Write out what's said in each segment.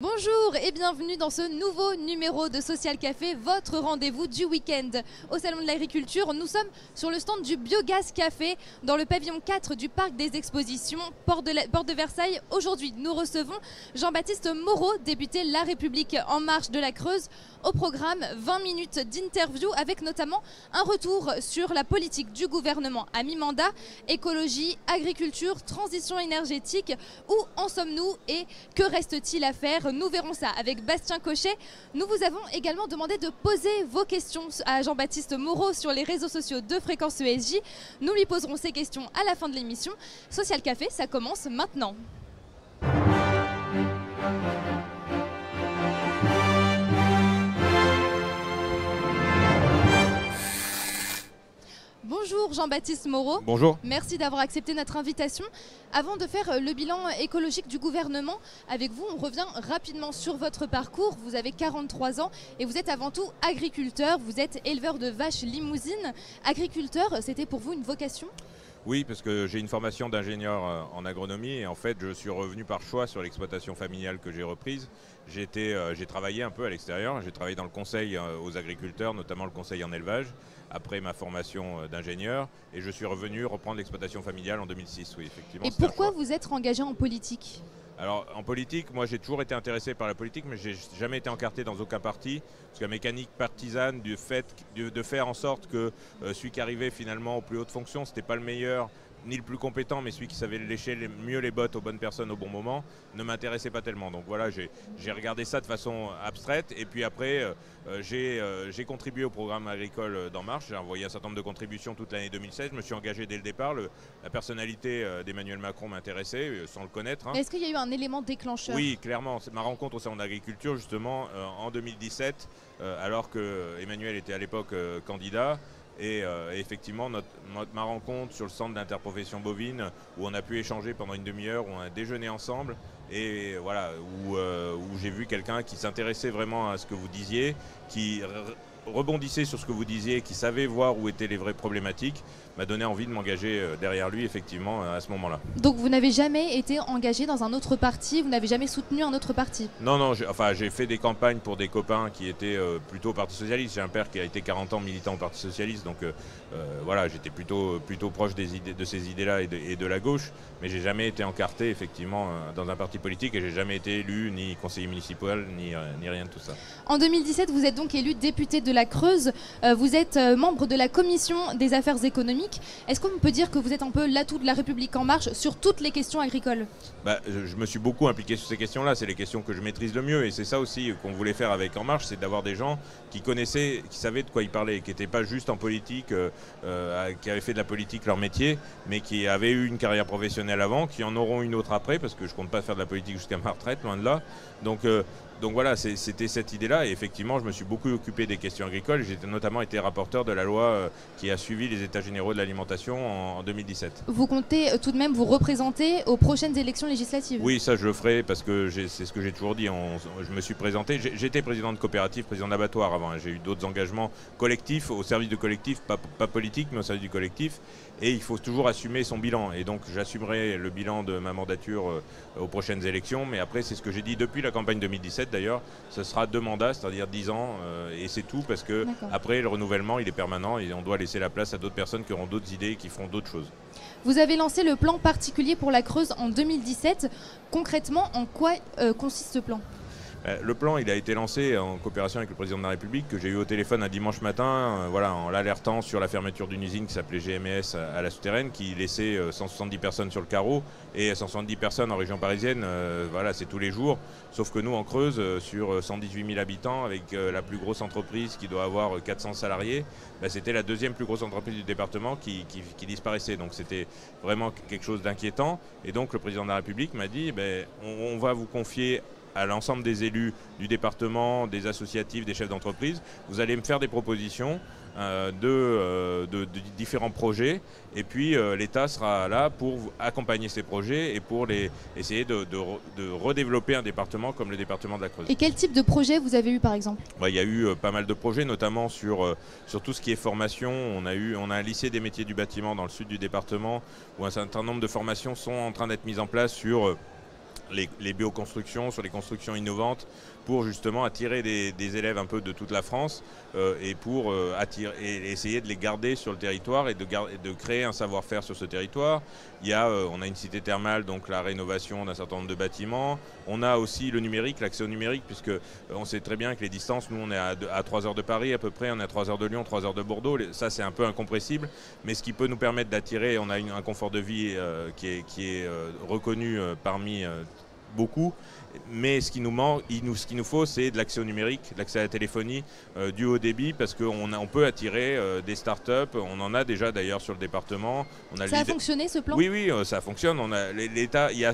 Bonjour et bienvenue dans ce nouveau numéro de Social Café, votre rendez-vous du week-end. Au Salon de l'Agriculture, nous sommes sur le stand du Biogaz Café dans le pavillon 4 du Parc des Expositions, porte de Versailles. Aujourd'hui, nous recevons Jean-Baptiste Moreau, député La République En Marche de la Creuse. Au programme, 20 minutes d'interview avec notamment un retour sur la politique du gouvernement à mi-mandat, écologie, agriculture, transition énergétique. Où en sommes-nous et que reste-t-il à faire? Nous verrons ça avec Bastien Cochet. Nous vous avons également demandé de poser vos questions à Jean-Baptiste Moreau sur les réseaux sociaux de Fréquence ESJ. Nous lui poserons ces questions à la fin de l'émission. Social Café, ça commence maintenant. Bonjour Jean-Baptiste Moreau. Bonjour. Merci d'avoir accepté notre invitation. Avant de faire le bilan écologique du gouvernement, avec vous, on revient rapidement sur votre parcours. Vous avez 43 ans et vous êtes avant tout agriculteur. Vous êtes éleveur de vaches limousines. Agriculteur, c'était pour vous une vocation ? Oui, parce que j'ai une formation d'ingénieur en agronomie et en fait je suis revenu par choix sur l'exploitation familiale que j'ai reprise. J'ai travaillé un peu à l'extérieur, j'ai travaillé dans le conseil aux agriculteurs, notamment le conseil en élevage, après ma formation d'ingénieur, et je suis revenu reprendre l'exploitation familiale en 2006, oui, effectivement. Et pourquoi vous êtes engagé en politique ? Alors en politique, moi j'ai toujours été intéressé par la politique, mais j'ai jamais été encarté dans aucun parti, parce que la mécanique partisane du fait de faire en sorte que celui qui arrivait finalement aux plus hautes fonctions, c'était pas le meilleur ni le plus compétent, mais celui qui savait lécher mieux les bottes aux bonnes personnes au bon moment, ne m'intéressait pas tellement. Donc voilà, j'ai regardé ça de façon abstraite, et puis après j'ai contribué au programme agricole d'En Marche. J'ai envoyé un certain nombre de contributions toute l'année 2016. Je me suis engagé dès le départ. La personnalité d'Emmanuel Macron m'intéressait, sans le connaître. Est-ce qu'il y a eu un élément déclencheur ? Oui, clairement. C'est ma rencontre au Salon d'Agriculture, justement, en 2017, alors que Emmanuel était à l'époque candidat. Et effectivement, ma rencontre sur le centre d'interprofession bovine, où on a pu échanger pendant une demi-heure, où on a déjeuné ensemble, et voilà, où j'ai vu quelqu'un qui s'intéressait vraiment à ce que vous disiez, qui rebondissait sur ce que vous disiez, qui savait voir où étaient les vraies problématiques, m'a donné envie de m'engager derrière lui, effectivement, à ce moment-là. Donc vous n'avez jamais été engagé dans un autre parti, vous n'avez jamais soutenu un autre parti ? Non, j'ai fait des campagnes pour des copains qui étaient plutôt au Parti Socialiste. J'ai un père qui a été 40 ans militant au Parti Socialiste, donc voilà, j'étais plutôt proche de ces idées-là et de la gauche, mais j'ai jamais été encarté, effectivement, dans un parti politique, et j'ai jamais été élu, ni conseiller municipal, ni rien de tout ça. En 2017, vous êtes donc élu député de la Creuse. Vous êtes membre de la commission des affaires économiques. Est-ce qu'on peut dire que vous êtes un peu l'atout de La République En Marche sur toutes les questions agricoles ? Je me suis beaucoup impliqué sur ces questions-là. C'est les questions que je maîtrise le mieux. Et c'est ça aussi qu'on voulait faire avec En Marche, c'est d'avoir des gens qui connaissaient, qui savaient de quoi ils parlaient, qui n'étaient pas juste en politique, qui avaient fait de la politique leur métier, mais qui avaient eu une carrière professionnelle avant, qui en auront une autre après, parce que je ne compte pas faire de la politique jusqu'à ma retraite, loin de là. Donc voilà, c'était cette idée-là, et effectivement je me suis beaucoup occupé des questions agricoles. J'ai notamment été rapporteur de la loi qui a suivi les états généraux de l'alimentation en 2017. Vous comptez tout de même vous représenter aux prochaines élections législatives ? Oui, ça je le ferai, parce que c'est ce que j'ai toujours dit. Je me suis présenté, j'étais président de coopérative, président d'abattoir avant. J'ai eu d'autres engagements collectifs, au service du collectif, pas politique, mais au service du collectif. Et il faut toujours assumer son bilan. Et donc j'assumerai le bilan de ma mandature aux prochaines élections. Mais après, c'est ce que j'ai dit depuis la campagne 2017 d'ailleurs, ce sera 2 mandats, c'est-à-dire 10 ans. Et c'est tout, parce que après le renouvellement, il est permanent et on doit laisser la place à d'autres personnes qui auront d'autres idées et qui feront d'autres choses. Vous avez lancé le plan particulier pour la Creuse en 2017. Concrètement, en quoi consiste ce plan ? Le plan, il a été lancé en coopération avec le président de la République, que j'ai eu au téléphone un dimanche matin, en l'alertant sur la fermeture d'une usine qui s'appelait GMS à la Souterraine, qui laissait 170 personnes sur le carreau, et 170 personnes en région parisienne, c'est tous les jours. Sauf que nous, en Creuse, sur 118 000 habitants, avec la plus grosse entreprise qui doit avoir 400 salariés, c'était la deuxième plus grosse entreprise du département qui disparaissait. Donc c'était vraiment quelque chose d'inquiétant. Et donc le président de la République m'a dit, on va vous confier à l'ensemble des élus du département, des associatifs, des chefs d'entreprise. Vous allez me faire des propositions de différents projets, et puis l'État sera là pour accompagner ces projets et pour essayer de redévelopper un département comme le département de la Creuse. Et quel type de projet vous avez eu par exemple ? Il y a eu pas mal de projets, notamment sur tout ce qui est formation. On a un lycée des métiers du bâtiment dans le sud du département, où un certain nombre de formations sont en train d'être mises en place sur les bioconstructions, sur les constructions innovantes, pour justement attirer des élèves un peu de toute la France et pour essayer de les garder sur le territoire et de créer un savoir-faire sur ce territoire. On a une cité thermale, donc la rénovation d'un certain nombre de bâtiments. On a aussi le numérique, l'accès au numérique, puisque on sait très bien que les distances, nous on est à 3 heures de Paris à peu près, on est à 3 heures de Lyon, 3 heures de Bordeaux. Ça c'est un peu incompressible, mais ce qui peut nous permettre d'attirer, on a un confort de vie qui est reconnu parmi beaucoup, mais ce qui nous manque, ce qu'il nous faut, c'est de l'accès au numérique, de l'accès à la téléphonie, du haut débit, parce qu'on peut attirer des startups. On en a déjà d'ailleurs sur le département. Ça a fonctionné ce plan ? Oui, ça fonctionne. L'État, il y a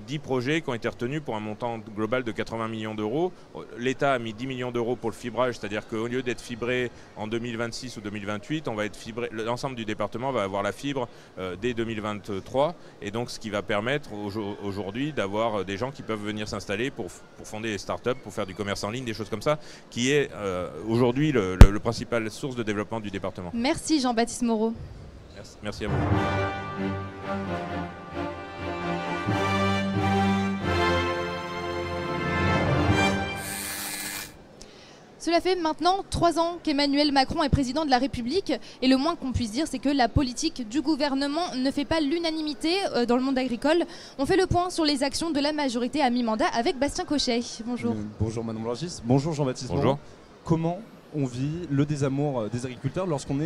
10 projets qui ont été retenus pour un montant global de 80 millions d'euros. L'État a mis 10 millions d'euros pour le fibrage, c'est-à-dire qu'au lieu d'être fibré en 2026 ou 2028, on va être fibré, l'ensemble du département va avoir la fibre dès 2023, et donc ce qui va permettre aujourd'hui d'avoir des gens qui peuvent venir s'installer pour fonder des startups, pour faire du commerce en ligne, des choses comme ça, qui est aujourd'hui le principal source de développement du département. Merci Jean-Baptiste Moreau. Merci à vous. Cela fait maintenant 3 ans qu'Emmanuel Macron est président de la République et le moins qu'on puisse dire, c'est que la politique du gouvernement ne fait pas l'unanimité dans le monde agricole. On fait le point sur les actions de la majorité à mi-mandat avec Bastien Cochet. Bonjour. Bonjour Manon Blangis. Bonjour Jean-Baptiste. Bonjour. Comment on vit le désamour des agriculteurs lorsqu'on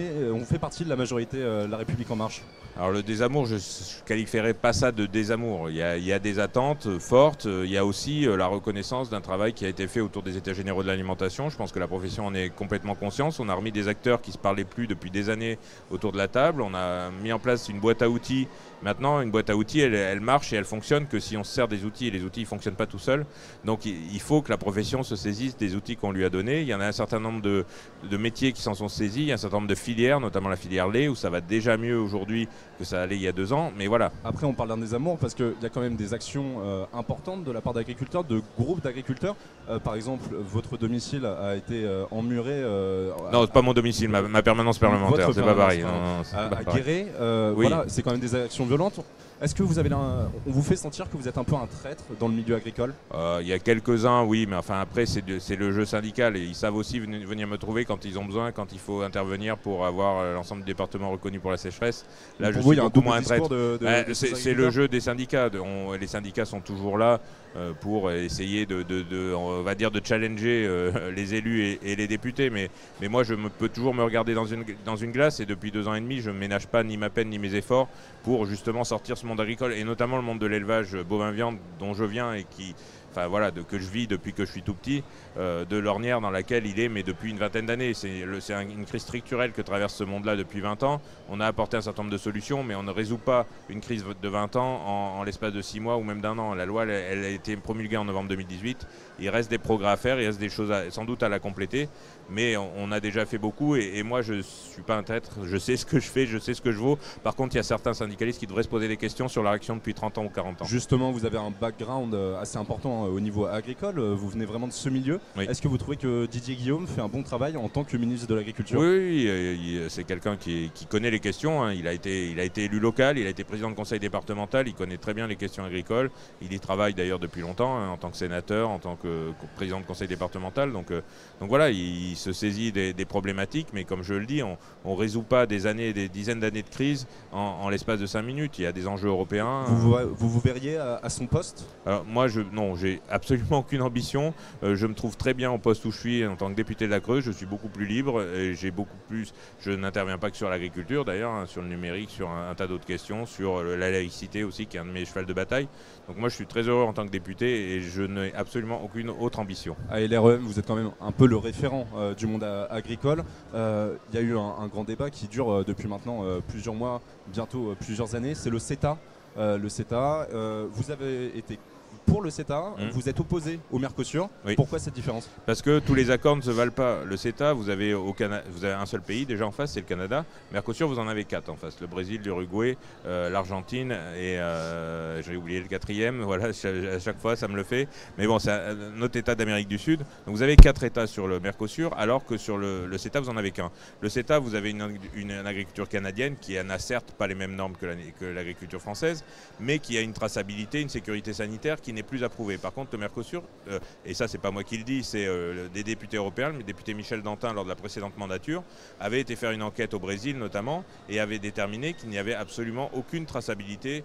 fait partie de la majorité La République En Marche? Alors le désamour, je ne qualifierais pas ça de désamour. Il y a des attentes fortes. Il y a aussi la reconnaissance d'un travail qui a été fait autour des États généraux de l'alimentation. Je pense que la profession en est complètement consciente. On a remis des acteurs qui ne se parlaient plus depuis des années autour de la table. On a mis en place une boîte à outils. Maintenant, une boîte à outils, elle marche et elle fonctionne que si on se sert des outils, et les outils ne fonctionnent pas tout seuls. Donc il faut que la profession se saisisse des outils qu'on lui a donnés. Il y en a un certain nombre de métiers qui s'en sont saisis. Il y a un certain nombre de filières, notamment la filière lait, où ça va déjà mieux aujourd'hui que ça allait il y a 2 ans. Mais voilà. Après, on parle d'un désamour parce qu'il y a quand même des actions importantes de la part d'agriculteurs, de groupes d'agriculteurs. Par exemple, votre domicile a été emmuré. Non, c'est pas mon domicile, ma permanence parlementaire. C'est pas pareil. À Guéret, oui. Voilà, c'est quand même des actions violentes. Est-ce que on vous fait sentir que vous êtes un peu un traître dans le milieu agricole? Il y a quelques-uns, oui, mais enfin après c'est le jeu syndical et ils savent aussi venir me trouver quand ils ont besoin, quand il faut intervenir pour avoir l'ensemble du département reconnu pour la sécheresse. Là, je suis beaucoup moins un traître. C'est le jeu des syndicats. Les syndicats sont toujours là pour essayer on va dire de challenger les élus et les députés. Mais moi, peux toujours me regarder dans une glace et depuis 2 ans et demi, je ne ménage pas ni ma peine ni mes efforts pour justement sortir ce monde agricole et notamment le monde de l'élevage bovin-viande dont je viens et que je vis depuis que je suis tout petit, de l'ornière dans laquelle il est, mais depuis une vingtaine d'années. C'est une crise structurelle que traverse ce monde-là depuis 20 ans. On a apporté un certain nombre de solutions, mais on ne résout pas une crise de 20 ans en l'espace de 6 mois ou même d'1 an. La loi, elle a été promulguée en novembre 2018. Il reste des progrès à faire, il reste des choses sans doute à la compléter, mais on a déjà fait beaucoup et moi, je ne suis pas un traître. Je sais ce que je fais, je sais ce que je vaux. Par contre, il y a certains syndicalistes qui devraient se poser des questions sur leur action depuis 30 ans ou 40 ans. Justement, vous avez un background assez important au niveau agricole, vous venez vraiment de ce milieu. Oui. Est-ce que vous trouvez que Didier Guillaume fait un bon travail en tant que ministre de l'Agriculture? Oui, c'est quelqu'un qui connaît les questions, hein. Il a été élu local, il a été président de conseil départemental, il connaît très bien les questions agricoles. Il y travaille d'ailleurs depuis longtemps, hein, en tant que sénateur, en tant que président de conseil départemental. Donc voilà, il se saisit des problématiques, mais comme je le dis, on ne résout pas des dizaines d'années de crise en l'espace de 5 minutes. Il y a des enjeux européens. Vous verriez à son poste? Alors, moi, non, j'ai absolument aucune ambition. Je me trouve très bien au poste où je suis en tant que député de la Creuse. Je suis beaucoup plus libre et je n'interviens pas que sur l'agriculture d'ailleurs, hein, sur le numérique, sur un tas d'autres questions, sur la laïcité aussi, qui est un de mes chevals de bataille. Donc moi, je suis très heureux en tant que député et je n'ai absolument aucune autre ambition. À LREM, vous êtes quand même un peu le référent du monde agricole. Il y a eu un grand débat qui dure depuis maintenant plusieurs mois, bientôt plusieurs années. C'est le CETA. Vous avez été pour le CETA, vous êtes opposé au Mercosur. Oui. Pourquoi cette différence? Parce que tous les accords ne se valent pas. Le CETA, vous avez un seul pays déjà en face, c'est le Canada. Mercosur, vous en avez 4 en face. Le Brésil, l'Uruguay, l'Argentine et j'ai oublié le 4e. Voilà, à chaque fois, ça me le fait. Mais bon, c'est un autre État d'Amérique du Sud. Donc vous avez 4 États sur le Mercosur, alors que sur le CETA, vous en avez qu'un. Le CETA, vous avez une agriculture canadienne qui n'a certes pas les mêmes normes que l'agriculture française, mais qui a une traçabilité, une sécurité sanitaire qui n'est plus approuvée. Par contre, le Mercosur, et ça, c'est pas moi qui le dis, c'est des députés européens, le député Michel Dantin, lors de la précédente mandature, avait été faire une enquête au Brésil notamment et avait déterminé qu'il n'y avait absolument aucune traçabilité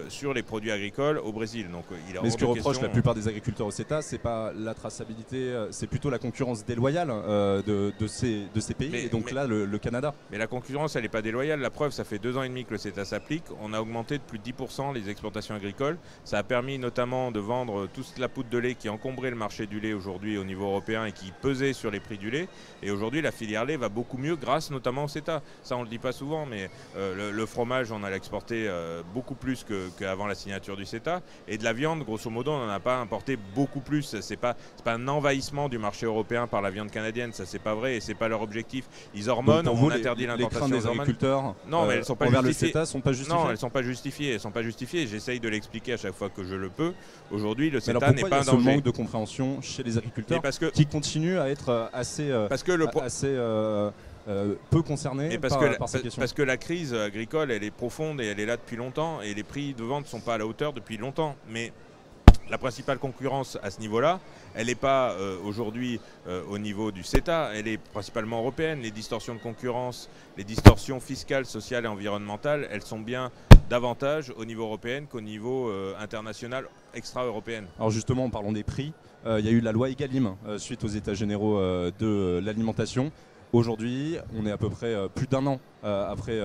sur les produits agricoles au Brésil. Donc, mais ce que reproche la plupart des agriculteurs au CETA, c'est pas la traçabilité, c'est plutôt la concurrence déloyale de ces pays, et donc là le Canada. Mais la concurrence, elle n'est pas déloyale. La preuve, ça fait 2 ans et demi que le CETA s'applique. On a augmenté de plus de 10% les exportations agricoles. Ça a permis notamment de vendre toute la poudre de lait qui encombrait le marché du lait aujourd'hui au niveau européen et qui pesait sur les prix du lait. Et aujourd'hui, la filière lait va beaucoup mieux grâce notamment au CETA. Ça, on ne le dit pas souvent, mais le fromage, on a exporté beaucoup plus qu'avant la signature du CETA. Et de la viande, grosso modo, on n'en a pas importé beaucoup plus. C'est pas un envahissement du marché européen par la viande canadienne. Ça, c'est pas vrai et c'est pas leur objectif. Ils hormonent, on interdit l'importation des agriculteurs. Non, mais elles sont pas envers le CETA sont pas justifiées. Non, elles sont pas justifiées. Elles sont pas justifiées. J'essaye de l'expliquer à chaque fois que je le peux. Aujourd'hui, le CETA n'est pas un danger. Ce manque de compréhension chez les agriculteurs qui continuent à être assez peu concernés par cette question. Parce que la crise agricole, elle est profonde et elle est là depuis longtemps. Et les prix de vente ne sont pas à la hauteur depuis longtemps. Mais la principale concurrence à ce niveau-là, elle n'est pas aujourd'hui au niveau du CETA, elle est principalement européenne. Les distorsions de concurrence, les distorsions fiscales, sociales et environnementales, elles sont bien davantage au niveau européen qu'au niveau international extra-européen. Alors justement, en parlant des prix, il y a eu la loi Egalim suite aux états généraux de l'alimentation. Aujourd'hui, on est à peu près plus d'un an après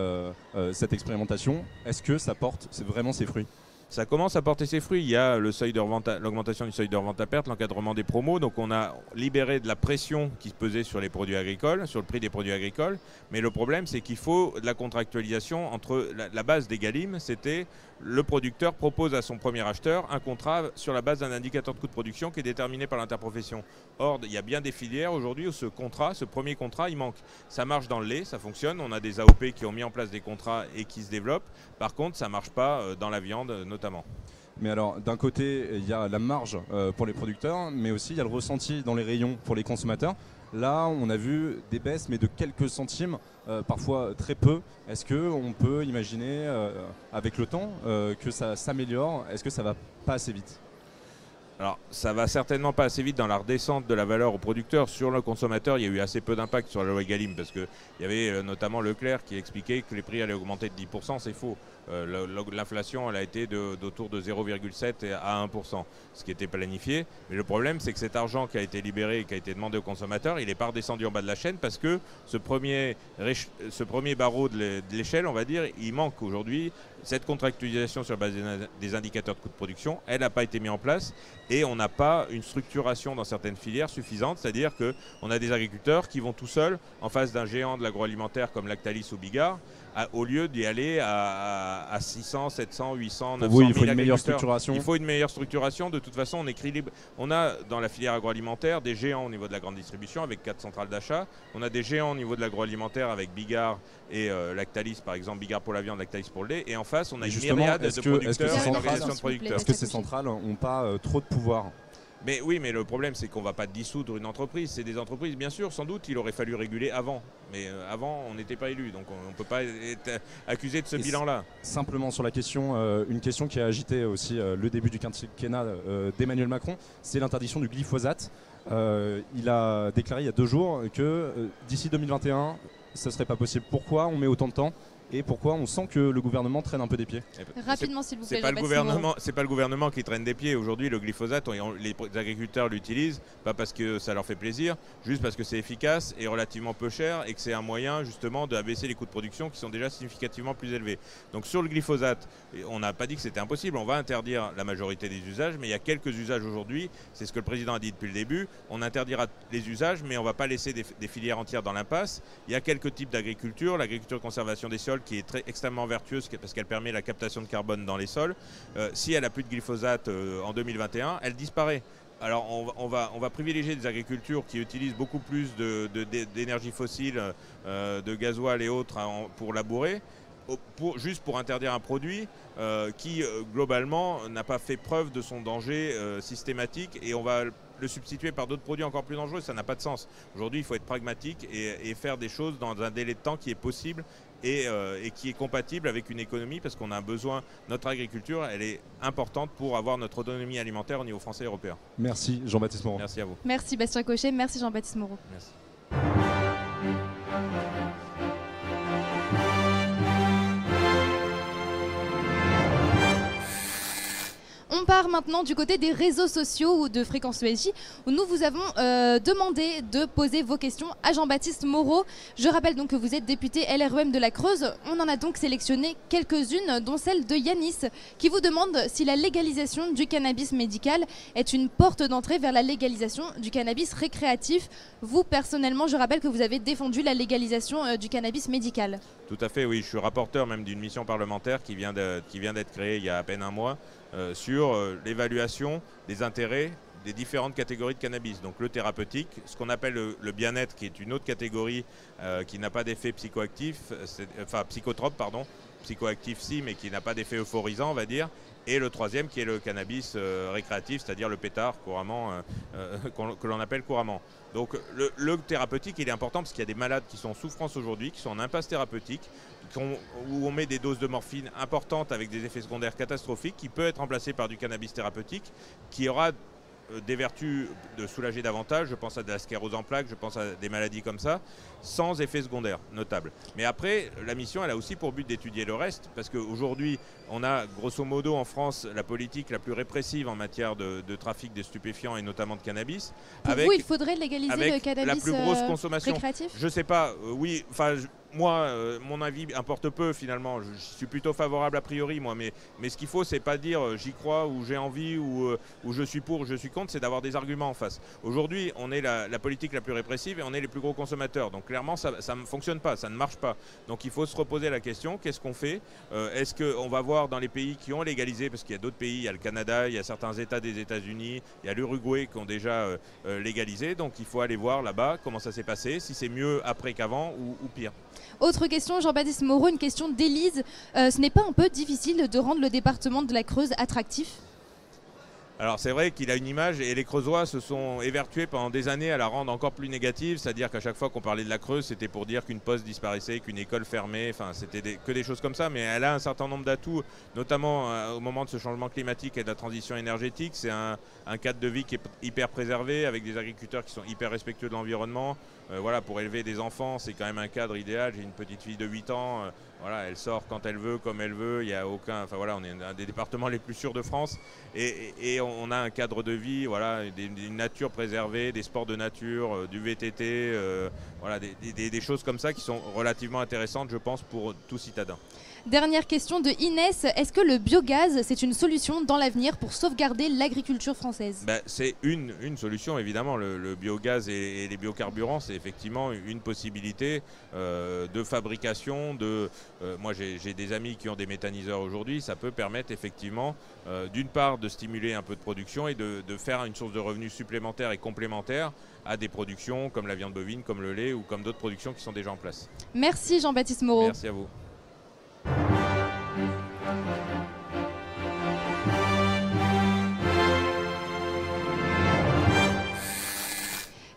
cette expérimentation. Est-ce que ça porte vraiment ses fruits ? Ça commence à porter ses fruits. Il y a l'augmentation du seuil de revente à perte, l'encadrement des promos. Donc on a libéré de la pression qui pesait sur les produits agricoles, sur le prix des produits agricoles. Mais le problème, c'est qu'il faut de la contractualisation entre la base d'Egalim, c'était le producteur propose à son premier acheteur un contrat sur la base d'un indicateur de coût de production qui est déterminé par l'interprofession. Or, il y a bien des filières aujourd'hui où ce premier contrat, il manque. Ça marche dans le lait, ça fonctionne. On a des AOP qui ont mis en place des contrats et qui se développent. Par contre, ça ne marche pas dans la viande notamment. Mais alors, d'un côté, il y a la marge pour les producteurs, mais aussi il y a le ressenti dans les rayons pour les consommateurs. Là, on a vu des baisses, mais de quelques centimes, parfois très peu. Est-ce qu'on peut imaginer, avec le temps, que ça s'améliore? Est-ce que ça va pas assez vite? Alors, ça va certainement pas assez vite dans la redescente de la valeur aux producteurs. Sur le consommateur, il y a eu assez peu d'impact sur la loi Egalim parce qu'il y avait notamment Leclerc qui expliquait que les prix allaient augmenter de 10%. C'est faux. L'inflation, elle a été d'autour de 0,7 à 1%, ce qui était planifié. Mais le problème, c'est que cet argent qui a été libéré et qui a été demandé aux consommateurs, il n'est pas redescendu en bas de la chaîne parce que ce premier barreau de l'échelle, on va dire, il manque aujourd'hui. Cette contractualisation sur la base des indicateurs de coût de production, elle n'a pas été mise en place et on n'a pas une structuration dans certaines filières suffisante, c'est-à-dire qu'on a des agriculteurs qui vont tout seuls en face d'un géant de l'agroalimentaire comme Lactalis ou Bigard, au lieu d'y aller à 600, 700, 800, 900 000 agriculteurs. Il faut une meilleure structuration. Il faut une meilleure structuration. De toute façon, on écrit libre. On a dans la filière agroalimentaire des géants au niveau de la grande distribution avec 4 centrales d'achat. On a des géants au niveau de l'agroalimentaire avec Bigard et Lactalis, par exemple, Bigard pour la viande, Lactalis pour le lait. Et en face, on a une myriade de producteurs et d'organisations de producteurs. Est-ce que ces centrales n'ont pas trop de pouvoir ? Mais oui, mais le problème, c'est qu'on ne va pas dissoudre une entreprise. C'est des entreprises, bien sûr, sans doute, il aurait fallu réguler avant. Mais avant, on n'était pas élu. Donc on ne peut pas être accusé de ce bilan-là. Simplement sur la question, une question qui a agité aussi le début du quinquennat d'Emmanuel Macron, c'est l'interdiction du glyphosate. Il a déclaré il y a 2 jours que d'ici 2021, ce ne serait pas possible. Pourquoi on met autant de temps ? Et pourquoi on sent que le gouvernement traîne un peu des pieds? Rapidement, s'il vous plaît. C'est pas le gouvernement qui traîne des pieds. Aujourd'hui, le glyphosate, les agriculteurs l'utilisent, pas parce que ça leur fait plaisir, juste parce que c'est efficace et relativement peu cher et que c'est un moyen justement d'abaisser les coûts de production qui sont déjà significativement plus élevés. Donc sur le glyphosate, on n'a pas dit que c'était impossible. On va interdire la majorité des usages, mais il y a quelques usages aujourd'hui. C'est ce que le président a dit depuis le début. On interdira les usages, mais on ne va pas laisser des filières entières dans l'impasse. Il y a quelques types d'agriculture, l'agriculture de conservation des sols sol qui est extrêmement vertueuse parce qu'elle permet la captation de carbone dans les sols. Si elle n'a plus de glyphosate en 2021, elle disparaît. Alors on va privilégier des agricultures qui utilisent beaucoup plus d'énergie fossile, de gasoil et autres pour labourer, juste pour interdire un produit qui globalement n'a pas fait preuve de son danger systématique, et on va le substituer par d'autres produits encore plus dangereux. Ça n'a pas de sens. Aujourd'hui, il faut être pragmatique et faire des choses dans un délai de temps qui est possible et qui est compatible avec une économie, parce qu'on a besoin, notre agriculture, elle est importante pour avoir notre autonomie alimentaire au niveau français et européen. Merci Jean-Baptiste Moreau. Merci à vous. Merci Bastien Cochet, merci Jean-Baptiste Moreau. Merci. On part maintenant du côté des réseaux sociaux de Fréquence ESJ, où nous vous avons demandé de poser vos questions à Jean-Baptiste Moreau. Je rappelle donc que vous êtes député LREM de la Creuse. On en a donc sélectionné quelques-unes, dont celle de Yanis, qui vous demande si la légalisation du cannabis médical est une porte d'entrée vers la légalisation du cannabis récréatif. Vous, personnellement, je rappelle que vous avez défendu la légalisation du cannabis médical. Tout à fait, oui. Je suis rapporteur même d'une mission parlementaire qui vient d'être créée il y a à peine un mois sur l'évaluation des intérêts des différentes catégories de cannabis. Donc le thérapeutique, ce qu'on appelle le bien-être, qui est une autre catégorie qui n'a pas d'effet psychoactif, psychotrope, pardon, psychoactif si, mais qui n'a pas d'effet euphorisant, on va dire. Et le troisième qui est le cannabis récréatif, c'est-à-dire le pétard couramment, que l'on appelle couramment. Donc le thérapeutique, il est important parce qu'il y a des malades qui sont en souffrance aujourd'hui, qui sont en impasse thérapeutique, où on met des doses de morphine importantes avec des effets secondaires catastrophiques, qui peut être remplacé par du cannabis thérapeutique, qui aura des vertus de soulager davantage. Je pense à de la sclérose en plaques, je pense à des maladies comme ça, sans effets secondaires notables. Mais après, la mission, elle a aussi pour but d'étudier le reste, parce qu'aujourd'hui, on a grosso modo en France la politique la plus répressive en matière de trafic des stupéfiants et notamment de cannabis. Pour vous, il faudrait légaliser le cannabis la plus grosse consommation récréatif ? Je sais pas, oui, enfin... Moi, mon avis importe peu finalement. Je suis plutôt favorable a priori, moi. Mais ce qu'il faut, c'est pas dire j'y crois ou j'ai envie ou je suis pour ou je suis contre, c'est d'avoir des arguments en face. Aujourd'hui, on est la politique la plus répressive et on est les plus gros consommateurs. Donc clairement, ça ne fonctionne pas, ça ne marche pas. Donc il faut se reposer la question, qu'est-ce qu'on fait ? Est-ce qu'on va voir dans les pays qui ont légalisé, parce qu'il y a d'autres pays, il y a le Canada, il y a certains États des États-Unis, il y a l'Uruguay qui ont déjà légalisé. Donc il faut aller voir là-bas comment ça s'est passé, si c'est mieux après qu'avant ou pire. Autre question, Jean-Baptiste Moreau, une question d'Élise. Ce n'est pas un peu difficile de rendre le département de la Creuse attractif ? Alors c'est vrai qu'il a une image et les Creusois se sont évertués pendant des années à la rendre encore plus négative, c'est-à-dire qu'à chaque fois qu'on parlait de la Creuse, c'était pour dire qu'une poste disparaissait, qu'une école fermait, enfin c'était que des choses comme ça, mais elle a un certain nombre d'atouts, notamment au moment de ce changement climatique et de la transition énergétique. C'est un cadre de vie qui est hyper préservé, avec des agriculteurs qui sont hyper respectueux de l'environnement. Voilà, pour élever des enfants, c'est quand même un cadre idéal. J'ai une petite fille de 8 ans, voilà, elle sort quand elle veut, comme elle veut, il n'y a aucun... Enfin voilà, on est un des départements les plus sûrs de France et on a un cadre de vie, voilà, une nature préservée, des sports de nature, du VTT, voilà, des choses comme ça qui sont relativement intéressantes, je pense, pour tout citadin. Dernière question de Inès. Est-ce que le biogaz, c'est une solution dans l'avenir pour sauvegarder l'agriculture française ? C'est une solution, évidemment. Le biogaz et les biocarburants, c'est effectivement une possibilité de fabrication. Moi, j'ai des amis qui ont des méthaniseurs aujourd'hui. Ça peut permettre effectivement, d'une part, de stimuler un peu de production et de faire une source de revenus supplémentaire et complémentaire à des productions comme la viande bovine, comme le lait ou comme d'autres productions qui sont déjà en place. Merci Jean-Baptiste Moreau. Merci à vous.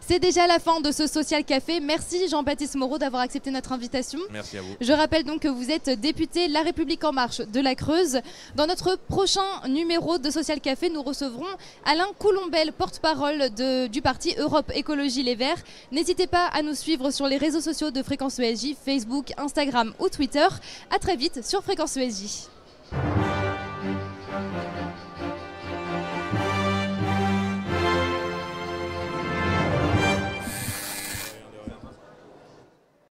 C'est déjà la fin de ce Social Café. Merci Jean-Baptiste Moreau d'avoir accepté notre invitation. Merci à vous. Je rappelle donc que vous êtes député La République En Marche de la Creuse. Dans notre prochain numéro de Social Café, nous recevrons Alain Coulombelle, porte-parole du parti Europe Écologie Les Verts. N'hésitez pas à nous suivre sur les réseaux sociaux de Fréquence ESJ, Facebook, Instagram ou Twitter. À très vite sur Fréquence ESJ.